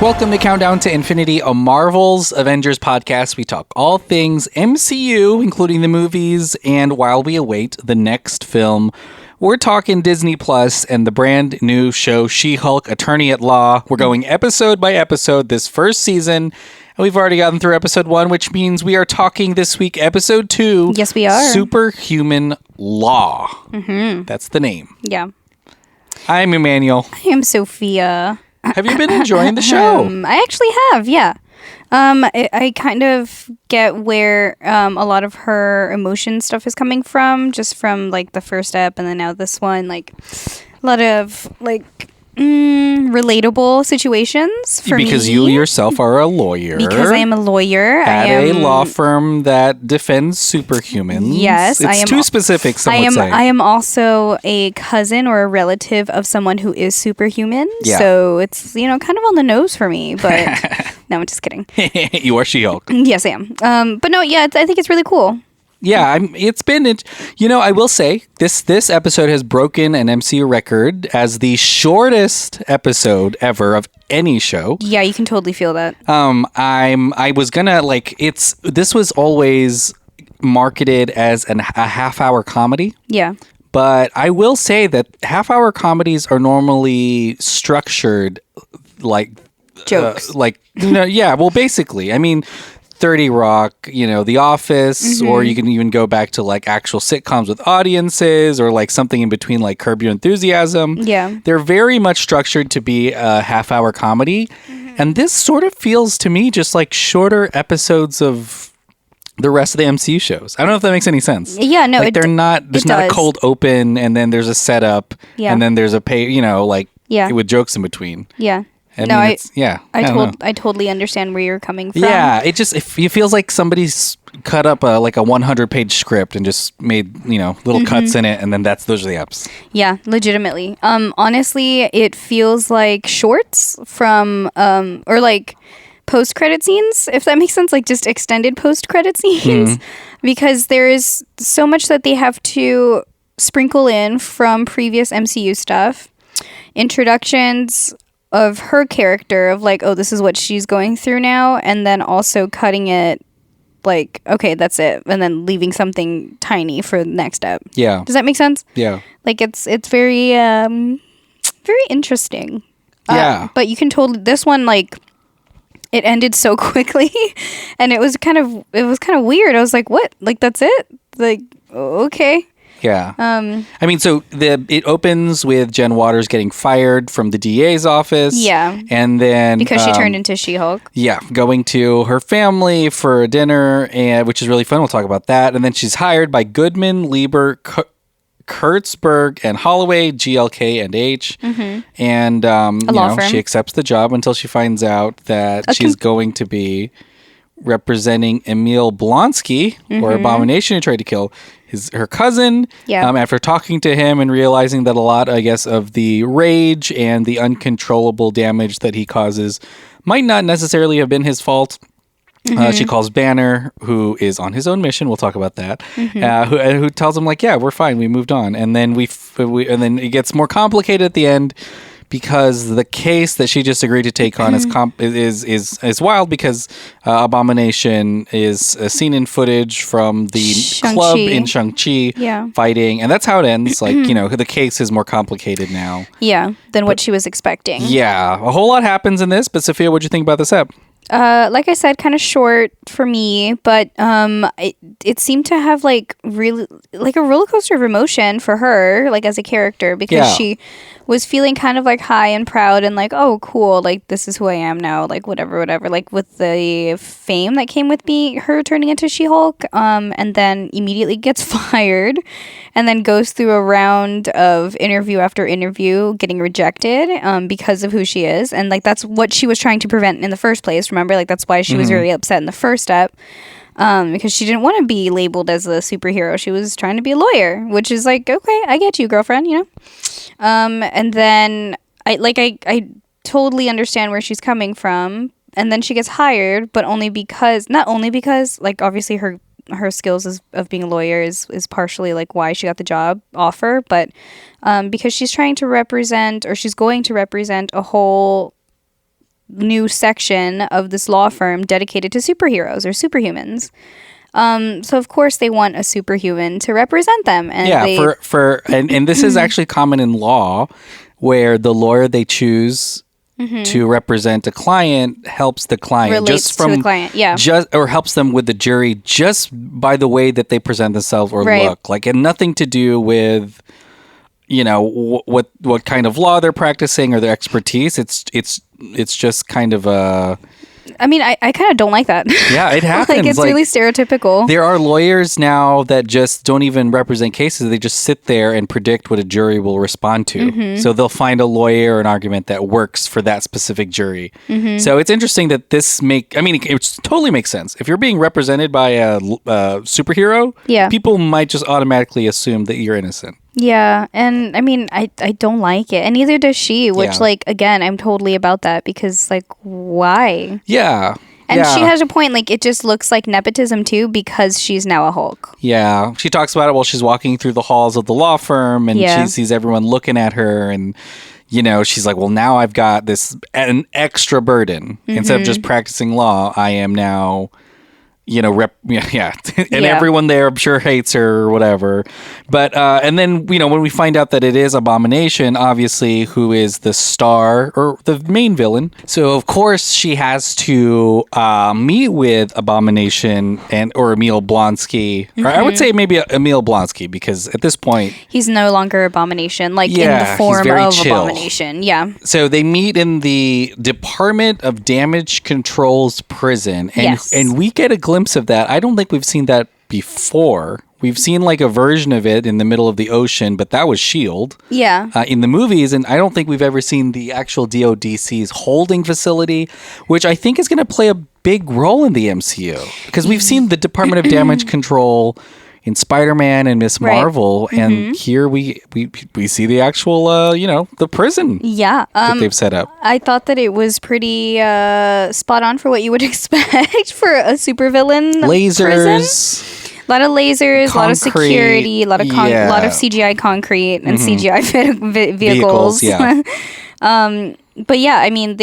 Welcome to Countdown to Infinity, a Marvel's Avengers podcast. We talk all things MCU, including the movies, and while we await the next film, we're talking Disney Plus and the brand new show She-Hulk, Attorney at Law. We're going episode by episode this first season, and we've already gotten through episode 1, which means we are talking this week episode 2. Yes, we are. Superhuman Law. Mm-hmm. That's the name. Yeah. I'm Emmanuel. I am Sophia. Have you been enjoying the show? I actually have, yeah. I kind of get where a lot of her emotion stuff is coming from, just from like the first step and then now this one, like a lot of like relatable situations for me. Because you yourself are a lawyer. Because I am a lawyer. At a law firm that defends superhumans. Yes, it's too specific, some would say. I am also a cousin or a relative of someone who is superhuman. Yeah. So it's, kind of on the nose for me. But no, I'm just kidding. You are She-Hulk. Yes, I am. But no, yeah, I think it's really cool. Yeah, I will say this episode has broken an MCU record as the shortest episode ever of any show. Yeah, you can totally feel that. I was gonna this was always marketed as a half-hour comedy. Yeah. But I will say that half-hour comedies are normally structured like jokes. Basically. I mean, 30 Rock, The Office, or you can even go back to like actual sitcoms with audiences or like something in between like Curb Your Enthusiasm. Yeah. They're very much structured to be a half-hour comedy. And this sort of feels to me just like shorter episodes of the rest of the MCU shows. I don't know if that makes any sense. Yeah, no, there's not a cold open and then there's a setup and then there's a with jokes in between. Yeah. I totally understand where you're coming from. Yeah, it feels like somebody's cut up a 100-page script and just made little cuts in it, and then those are the ups. Yeah, legitimately. Honestly, it feels like shorts from or like post-credit scenes, if that makes sense, like just extended post-credit scenes, because there is so much that they have to sprinkle in from previous MCU stuff, introductions of her character of like, oh, this is what she's going through now, and then also cutting it like, okay, that's it, and then leaving something tiny for the next step. Yeah. Does that make sense? Yeah. Like it's very very interesting. Yeah. But you can totally, this one, like, it ended so quickly and it was kind of weird. I was like, what? Like, that's it? Like, okay. Yeah. I mean, so it opens with Jen Waters getting fired from the DA's office. Yeah. And then because she turned into She-Hulk. Yeah, going to her family for a dinner, which is really fun. We'll talk about that. And then she's hired by Goodman, Lieber, Kurtzberg, and Holloway, GLK and H. And she accepts the job until she finds out that she's going to be representing Emil Blonsky, or Abomination, who tried to kill her cousin. Yeah. After talking to him and realizing that a lot, I guess, of the rage and the uncontrollable damage that he causes might not necessarily have been his fault. She calls Banner, who is on his own mission. We'll talk about that. Who tells him like, yeah, we're fine. We moved on. And then and then it gets more complicated at the end, because the case that she just agreed to take on is wild, because Abomination is seen in footage from the club in Shang-Chi fighting, and that's how it ends. Like, the case is more complicated now. Yeah, than what she was expecting. Yeah, a whole lot happens in this, but Sophia, what'd you think about this ep? Like I said, kind of short for me, but it seemed to have like really like a roller coaster of emotion for her, like as a character, because she was feeling kind of like high and proud and like, oh, cool, like this is who I am now, like whatever, like with the fame that came with her turning into She-Hulk, and then immediately gets fired, and then goes through a round of interview after interview, getting rejected because of who she is, and like that's what she was trying to prevent in the first place. Remember, like that's why she was very upset in the first step. Because she didn't want to be labeled as a superhero. She was trying to be a lawyer, which is like, okay, I get you, girlfriend, and then I totally understand where she's coming from. And then she gets hired, but not only because like obviously her skills of being a lawyer is partially like why she got the job offer, but because she's trying to represent, or she's going to represent, a whole new section of this law firm dedicated to superheroes or superhumans. So of course they want a superhuman to represent them. And and this is actually common in law, where the lawyer they choose to represent a client helps the client relates to the client, or helps them with the jury just by the way that they present themselves or look, like, and nothing to do with, you know, what kind of law they're practicing or their expertise. It's just kind of a. I mean, I kind of don't like that. Yeah, it happens. Like, it's really stereotypical. There are lawyers now that just don't even represent cases. They just sit there and predict what a jury will respond to. So they'll find a lawyer or an argument that works for that specific jury. So it's interesting that it totally makes sense. If you're being represented by a superhero, people might just automatically assume that you're innocent. Yeah, and I mean, I don't like it, and neither does she, which, like, again, I'm totally about that, because, like, why? Yeah. And she has a point, like, it just looks like nepotism, too, because she's now a Hulk. Yeah, she talks about it while she's walking through the halls of the law firm, and she sees everyone looking at her, and, you know, she's like, well, now I've got an extra burden. Instead of just practicing law, I am now... you know, and everyone there, I'm sure, hates her or whatever. But, and then, you know, when we find out that it is Abomination, obviously, who is the star or the main villain. So, of course, she has to meet with Abomination or Emil Blonsky. Or I would say maybe Emil Blonsky, because at this point... he's no longer Abomination, like, in the form of chill. Abomination. Yeah. So they meet in the Department of Damage Control's prison. And we get a glimpse of that. I don't think we've seen that before. We've seen like a version of it in the middle of the ocean, but that was S.H.I.E.L.D. Yeah. In the movies, and I don't think we've ever seen the actual DODC's holding facility, which I think is going to play a big role in the MCU, because we've seen the Department of Damage Control in Spider-Man and Miss Marvel, and here we see the actual, the prison that they've set up. I thought that it was pretty spot on for what you would expect for a supervillain prison. A lot of lasers, a lot of security, a lot of CGI concrete and CGI vehicles. But yeah, I mean,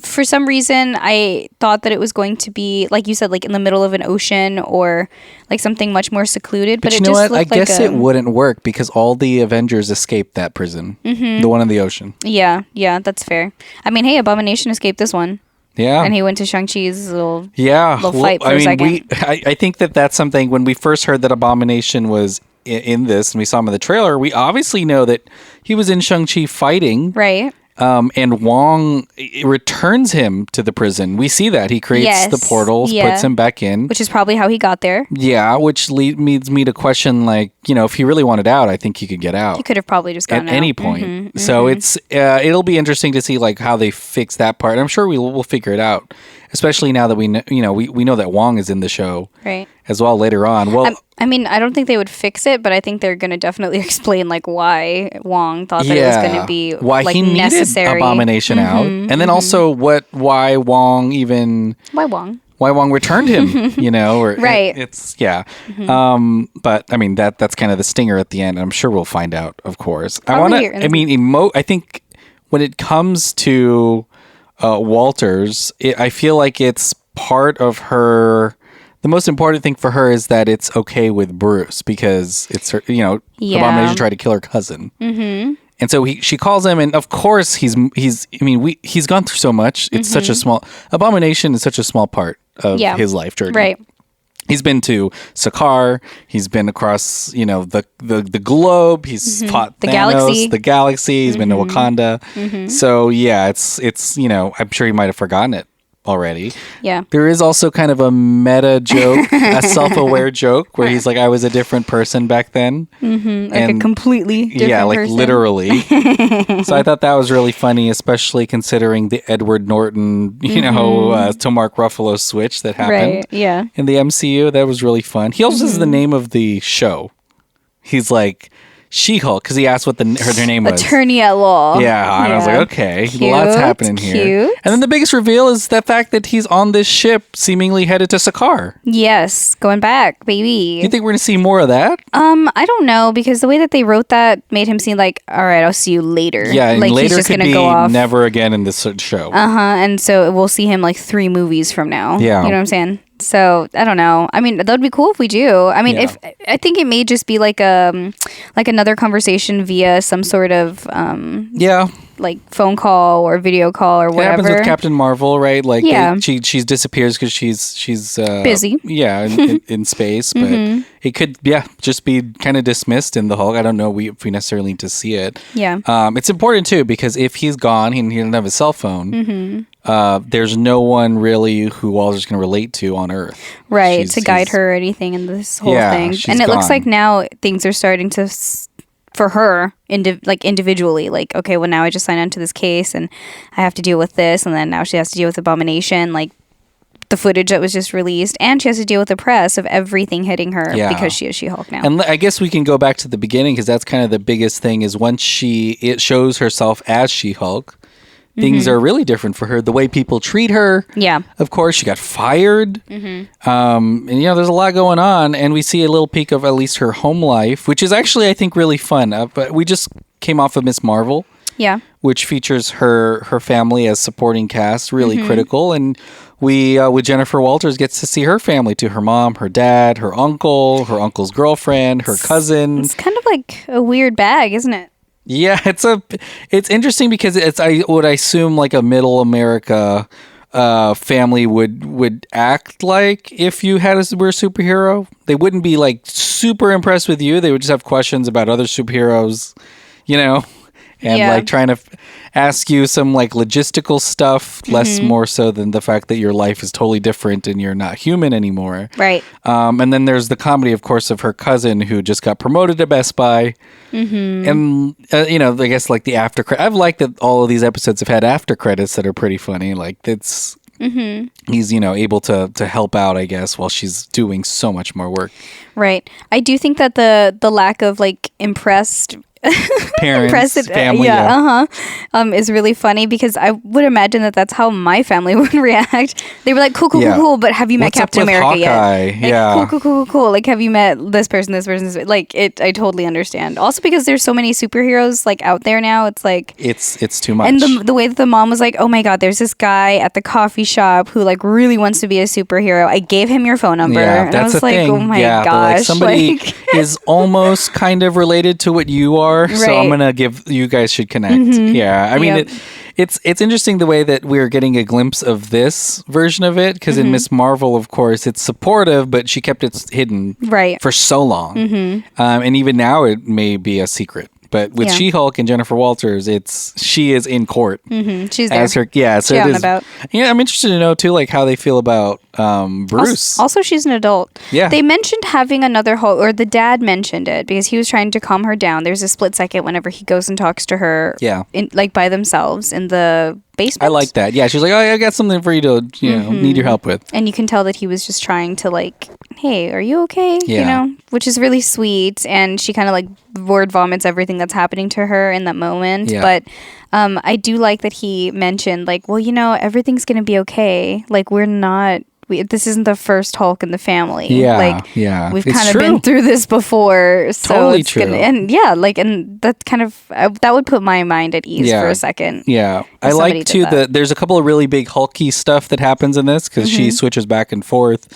for some reason, I thought that it was going to be, like you said, like in the middle of an ocean or like something much more secluded. But you know what? I guess it wouldn't work because all the Avengers escaped that prison, the one in the ocean. Yeah, that's fair. I mean, hey, Abomination escaped this one. Yeah. And he went to Shang-Chi's little fight for a second. I think that's something, when we first heard that Abomination was in this and we saw him in the trailer, we obviously know that he was in Shang-Chi fighting. Right. And Wong returns him to the prison. We see that. He creates the portals, puts him back in. Which is probably how he got there. Yeah, which leads me to question, like, you know, if he really wanted out, I think he could get out. He could have probably just gotten out. At any point. So it's it'll be interesting to see, like, how they fix that part. I'm sure we'll figure it out. Especially now that we know that Wong is in the show. Right. As well later on. Well, I mean, I don't think they would fix it, but I think they're going to definitely explain, like, why Wong thought that it was going to be why like, he necessary. Needed Abomination out, and then also why Wong returned him, you know, or right. But I mean that's kind of the stinger at the end. I'm sure we'll find out, of course. I think when it comes to Walters, I feel like it's part of her. The most important thing for her is that it's okay with Bruce, because it's her, Abomination tried to kill her cousin. And so she calls him, and of course he's gone through so much. It's such a Abomination is such a small part of his life journey. Right. He's been to Sakaar. He's been across, the globe. He's fought the Thanos, the galaxy. He's been to Wakanda. So yeah, it's I'm sure he might have forgotten it already. Yeah. There is also kind of a meta joke, a self-aware joke where he's like, I was a different person back then. Like a completely different person. Literally. So I thought that was really funny, especially considering the Edward Norton, to Mark Ruffalo switch that happened in the MCU. That was really fun. He also says the name of the show. He's like, She-Hulk, because he asked what her name was. Attorney at law. Yeah, and I was like, okay, Cute, lots happening here. cute. And then the biggest reveal is the fact that he's on this ship, seemingly headed to Sakaar. Yes, going back, baby. You think we're gonna see more of that? I don't know, because the way that they wrote that made him seem like, all right, I'll see you later. Yeah, and like later he's just could gonna be go off. never again in this show. And so we'll see him like 3 movies from now. Yeah. You know what I'm saying? So I don't know. I mean, that would be cool if we do. I mean, if I think it may just be like another conversation via some sort of like phone call or video call or whatever. It happens with Captain Marvel, right? Like she disappears because she's busy. Yeah, in space, but it could just be kind of dismissed in the Hulk. I don't know if we necessarily need to see it. Yeah. It's important too because if he's gone and he doesn't have a cell phone, there's no one really who Walter's going to relate to on Earth. Right, to guide her or anything in this whole thing. And it looks like now things are starting to, for her, individually, like, okay, well, now I just signed on to this case and I have to deal with this. And then now she has to deal with Abomination, like the footage that was just released. And she has to deal with the press of everything hitting her because she is She-Hulk now. And I guess we can go back to the beginning because that's kind of the biggest thing is once it shows herself as She-Hulk, things are really different for her. The way people treat her. Yeah. Of course, she got fired. And, there's a lot going on. And we see a little peek of at least her home life, which is actually, I think, really fun. But we just came off of Miss Marvel. Yeah. Which features her family as supporting cast, really critical. And we, with Jennifer Walters, gets to see her family too. Her mom, her dad, her uncle's girlfriend, her cousin. It's kind of like a weird bag, isn't it? Yeah, it's interesting because I would assume like a middle America family would act like if you were a superhero. They wouldn't be like super impressed with you. They would just have questions about other superheroes, and like trying to ask you some like logistical stuff, less more so than the fact that your life is totally different and you're not human anymore. Right. And then there's the comedy, of course, of her cousin who just got promoted to Best Buy. And, I guess like the after credit. I've liked that all of these episodes have had after credits that are pretty funny. Like it's... He's, able to help out, I guess, while she's doing so much more work. Right. I do think that the lack of like impressed parents, family, is really funny because I would imagine that that's how my family would react. They were like, cool, but have you met Captain America yet? Like, cool. Like, have you met this person, like it? I totally understand. Also because there's so many superheroes like out there now, it's like it's too much. And the way that the mom was like, oh my god, there's this guy at the coffee shop who like really wants to be a superhero. I gave him your phone number, and that's I was a like, thing. oh my gosh, like somebody is almost kind of related to what you are. So I'm gonna you guys should connect. Yeah, I mean, it's interesting the way that we're getting a glimpse of this version of it because in Miss Marvel, of course, it's supportive, but she kept it hidden for so long, and even now it may be a secret. But with She-Hulk and Jennifer Walters, she is in court. She's there. As her, so it is. About. Yeah, I'm interested to know too, like how they feel about Bruce. Also, she's an adult. Yeah, they mentioned having another Hulk, or the dad mentioned it because he was trying to calm her down. There's a split second whenever he goes and talks to her. Yeah, like by themselves in the basement. I like that. Yeah, she's like, oh, I got something for you to need your help with. And you can tell that he was just trying to like, hey, are you okay? Yeah. Which is really sweet. And she kind of like word vomits everything that's happening to her in that moment. Yeah. But I do like that he mentioned like, well, everything's going to be okay. Like this isn't the first Hulk in the family. Yeah, we've kind of been through this before. So totally true. And that kind of that would put my mind at ease for a second. Yeah, I like too that there's a couple of really big hulky stuff that happens in this because she switches back and forth.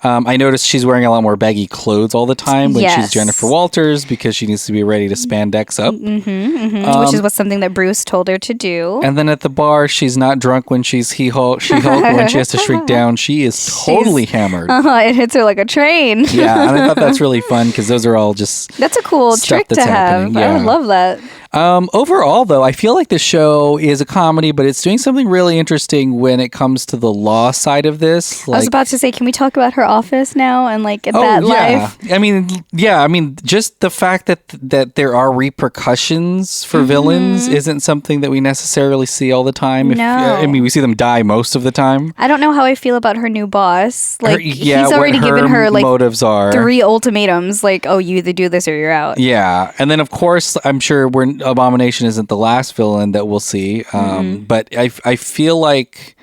I noticed she's wearing a lot more baggy clothes all the time when she's Jennifer Walters because she needs to be ready to spandex up. Which is something that Bruce told her to do. And then at the bar, she's not drunk when she's She-Hulk. When she has to shrink down, she's totally hammered. It hits her like a train. Yeah, and I thought that's really fun because those are all just that's a cool trick to have. I would love that. Overall, though, I feel like the show is a comedy, but it's doing something really interesting when it comes to the law side of this. I was about to say, can we talk about her office now and like that life? I mean, just the fact that there are repercussions for villains isn't something that we necessarily see all the time. No. We see them die most of the time. I don't know how I feel about her new boss. Like, he's already given her like motives are 3 ultimatums. Like, oh, you either do this or you're out. Yeah, and then of course, I'm sure Abomination isn't the last villain that we'll see, but I feel like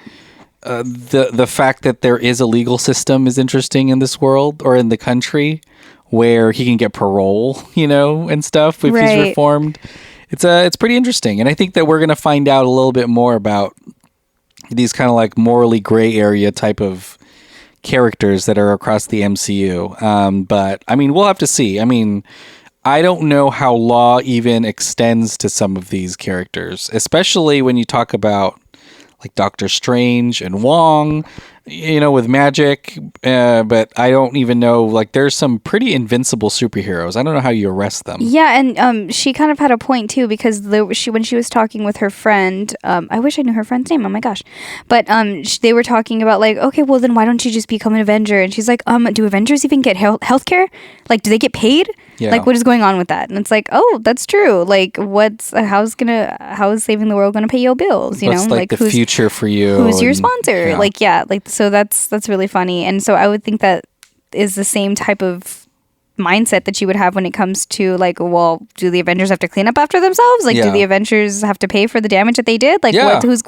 the fact that there is a legal system is interesting in this world or in the country where he can get parole, and stuff if he's reformed. It's pretty interesting, and I think that we're going to find out a little bit more about these kind of like morally gray area type of characters that are across the MCU. But I mean, we'll have to see. I mean, I don't know how law even extends to some of these characters, especially when you talk about like Doctor Strange and Wong, with magic. But I don't even know, like there's some pretty invincible superheroes. I don't know how you arrest them. Yeah, and she kind of had a point too, because when she was talking with her friend, I wish I knew her friend's name. Oh my gosh. But they were talking about like, okay, well then why don't you just become an Avenger? And she's like, do Avengers even get healthcare? Like, do they get paid? Yeah. Like, what is going on with that? And it's like, oh, that's true. Like, how is saving the world gonna pay your bills? What's like the future for you? Who's your sponsor? Yeah. So that's really funny. And so I would think that is the same type of mindset that you would have when it comes to like, well, do the Avengers have to clean up after themselves? Like, do the Avengers have to pay for the damage that they did? Like,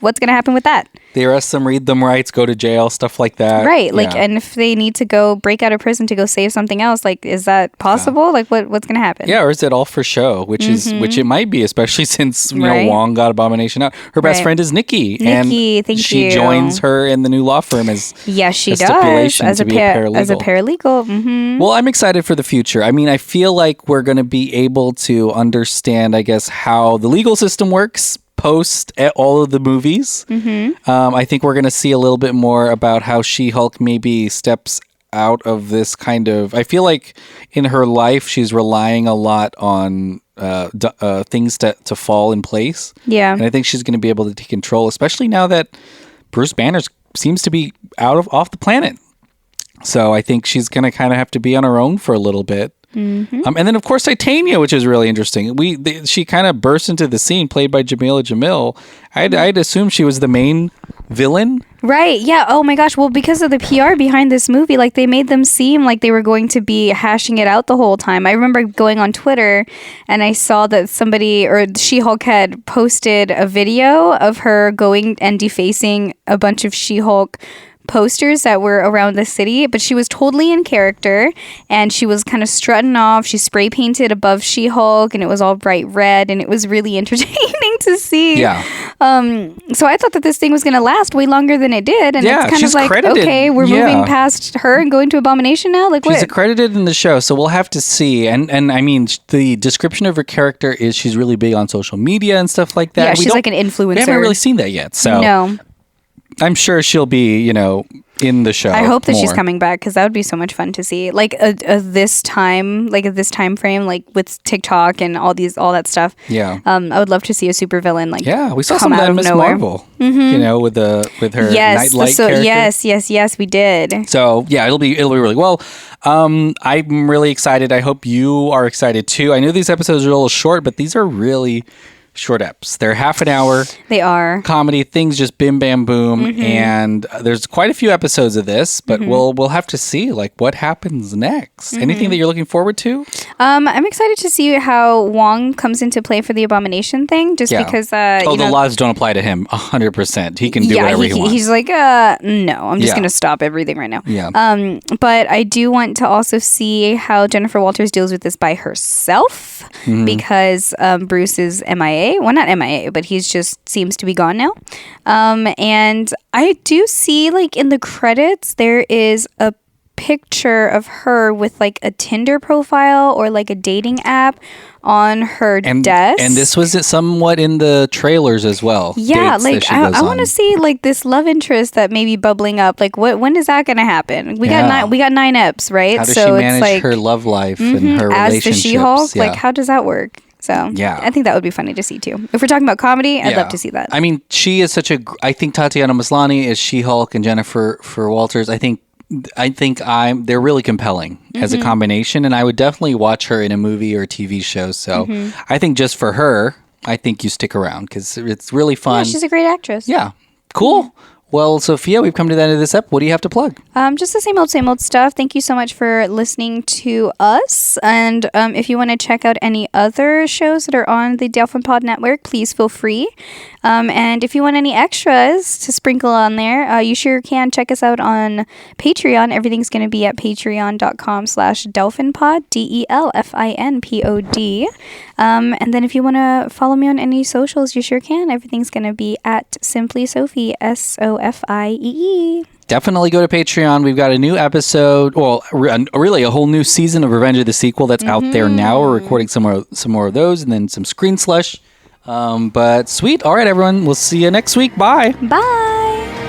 what's gonna happen with that? They arrest them, read them rights, go to jail, stuff like that. Right. Like, and if they need to go break out of prison to go save something else, like, is that possible? Yeah. Like, what's going to happen? Yeah, or is it all for show? Which it might be, especially since Wong got Abomination out. Her best friend is Nikki. Nikki, thank you. She joins her in the new law firm as she does as a paralegal. As a paralegal. Mm-hmm. Well, I'm excited for the future. I mean, I feel like we're going to be able to understand, I guess, how the legal system works post all of the movies. I think we're going to see a little bit more about how She-Hulk maybe steps out of this kind of... I feel like in her life, she's relying a lot on things to fall in place. Yeah. And I think she's going to be able to take control, especially now that Bruce Banner seems to be off the planet. So I think she's going to kind of have to be on her own for a little bit. And then, of course, Titania, which is really interesting. She kind of burst into the scene, played by Jamila Jamil. I'd assume she was the main villain. Right, yeah. Oh my gosh. Well, because of the PR behind this movie, like they made them seem like they were going to be hashing it out the whole time. I remember going on Twitter and I saw that somebody, or She-Hulk, had posted a video of her going and defacing a bunch of She-Hulk posters that were around the city, but she was totally in character and she was kind of strutting off. She spray painted above She-Hulk and it was all bright red and it was really entertaining to see. Yeah. So I thought that this thing was going to last way longer than it did, and it's kind of like, credited. Okay, we're moving past her and going to Abomination now. Like, she's accredited in the show, so we'll have to see. And I mean, the description of her character is she's really big on social media and stuff like that. Yeah, she's like an influencer. We haven't really seen that yet, so no. I'm sure she'll be, in the show. I hope that she's coming back, because that would be so much fun to see. Like this time frame, like with TikTok and all that stuff. Yeah. I would love to see a supervillain like. Yeah, we saw some of that in Miss Marvel. With her nightlight character. Yes, we did. So yeah, it'll be really well. I'm really excited. I hope you are excited too. I know these episodes are a little short, but these are really short eps. They're half an hour. They are comedy things, just bim bam boom, and there's quite a few episodes of this, but we'll have to see like what happens next. Anything that you're looking forward to? I'm excited to see how Wong comes into play for the Abomination thing, just because the laws don't apply to him 100%. He can do whatever he wants. He's like, no, I'm just gonna stop everything right now. Yeah. But I do want to also see how Jennifer Walters deals with this by herself, because Bruce is MIA. Well, not MIA, but he's just seems to be gone now. And I do see, like, in the credits, there is a picture of her with, like, a Tinder profile or, like, a dating app on her desk. And this was somewhat in the trailers as well. Yeah, like, I want to see, like, this love interest that may be bubbling up. Like, when is that going to happen? We got 9 eps, right? How does she manage her love life and her relationships? As the She-Hulk? Like, how does that work? So Yeah. I think that would be funny to see too. If we're talking about comedy, I'd love to see that. I mean, she is I think Tatiana Maslany is She-Hulk and Jennifer Walters. I think they're really compelling as a combination, and I would definitely watch her in a movie or a TV show. So I think just for her, I think you stick around because it's really fun. Yeah, she's a great actress. Yeah. Cool. Well, Sophia, we've come to the end of this ep. What do you have to plug? Just the same old stuff. Thank you so much for listening to us. And if you want to check out any other shows that are on the Dolphin Pod Network, please feel free. And if you want any extras to sprinkle on there, you sure can check us out on Patreon. Everything's going to be at patreon.com/delphinpod, DELFINPOD. And then if you want to follow me on any socials, you sure can. Everything's going to be at Simply Sophie, SOFIEE. Definitely go to Patreon. We've got a new episode, well, really a whole new season of Revenge of the Sequel that's out there now. We're recording some more of those, and then some Screen Slush. But sweet. All right, everyone. We'll see you next week. Bye. Bye.